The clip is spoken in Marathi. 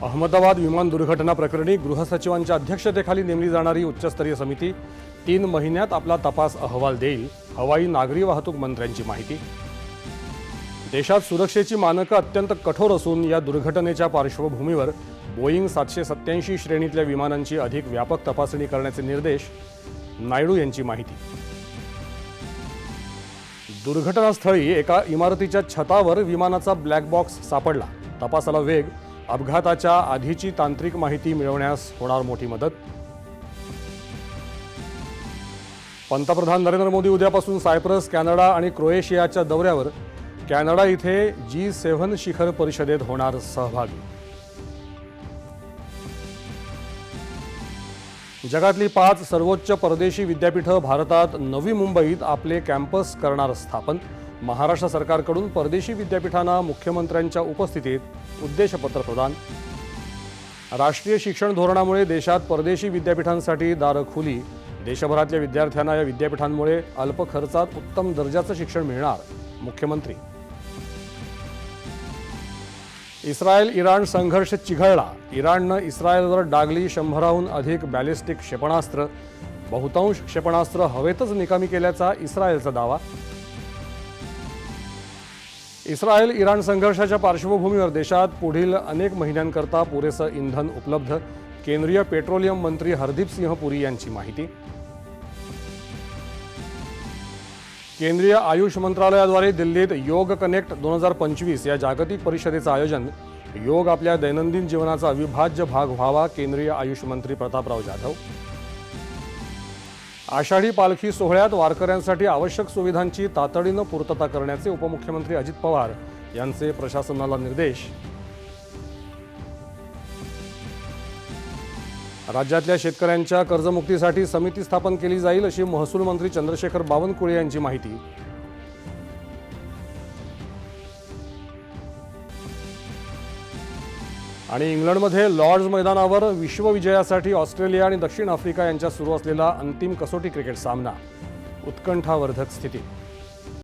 अहमदाबाद विमान दुर्घटना प्रकरणी गृहसचिवांच्या अध्यक्षतेखाली नेमली जाणारी उच्चस्तरीय समिती 3 महिन्यात आपला तपास अहवाल देईल. हवाई नागरी वाहतूक मंत्र्यांची माहिती. देशात सुरक्षेची मानकं अत्यंत कठोर असून या दुर्घटनेच्या पार्श्वभूमीवर बोईंग 787 श्रेणीतल्या विमानांची अधिक व्यापक तपासणी करण्याचे निर्देश. नायडू यांची माहिती. दुर्घटनास्थळी एका इमारतीच्या छतावर विमानाचा ब्लॅक बॉक्स सापडला. तपासाला वेग. अपघाताच्या आधीची तांत्रिक माहिती मिळवण्यास होणार मोठी मदत. पंतप्रधान नरेंद्र मोदी उद्यापासून सायप्रस, कॅनडा आणि क्रोएशियाच्या दौऱ्यावर. कॅनडा इथे G7 शिखर परिषदेत होणार सहभागी. जगातली 5 सर्वोच्च परदेशी विद्यापीठं भारतात नवी मुंबईत आपले कॅम्पस करणार स्थापन. महाराष्ट्र सरकारकडून परदेशी विद्यापीठांना मुख्यमंत्र्यांच्या उपस्थितीत उद्देशपत्र प्रदान. राष्ट्रीय शिक्षण धोरणामुळे देशात परदेशी विद्यापीठांसाठी दारं खुली. देशभरातल्या विद्यार्थ्यांना या विद्यापीठांमुळे अल्प खर्चात उत्तम दर्जाचं शिक्षण मिळणार. मुख्यमंत्री. इस्रायल-इराण संघर्ष चिघळला. इराणनं इस्रायलवर डागली 100हून अधिक बॅलिस्टिक क्षेपणास्त्र. बहुतांश क्षेपणास्त्र हवेतच निकामी केल्याचा इस्रायलचा दावा. इस्रायल-इराण संघर्षाच्या पार्श्वभूमीवर देशात पुढील अनेक महिन्यांकरता पुरेसं इंधन उपलब्ध. केंद्रीय पेट्रोलियम मंत्री हरदीप सिंह पुरी यांची माहिती. केंद्रीय आयुष मंत्रालयाद्वारे दिल्लीत योग कनेक्ट 2025 या जागतिक परिषदेचं आयोजन. योग आपल्या दैनंदिन जीवनाचा अविभाज्य भाग व्हावा. केंद्रीय आयुष मंत्री प्रतापराव जाधव. आषाढी पालखी सोहळ्यात वारकऱ्यांसाठी आवश्यक सुविधांची तातडीनं पूर्तता करण्याचे उपमुख्यमंत्री अजित पवार यांचे प्रशासनाला निर्देश. राज्यातल्या शेतकऱ्यांच्या कर्जमुक्तीसाठी समिती स्थापन केली जाईल अशी महसूल मंत्री चंद्रशेखर बावनकुळे यांची माहिती. आणि इंग्लंडमध्ये लॉर्ड्स मैदानावर विश्वविजयासाठी ऑस्ट्रेलिया आणि दक्षिण आफ्रिका यांच्यात सुरू असलेला अंतिम कसोटी क्रिकेट सामना. उत्कंठावर्धक स्थिती.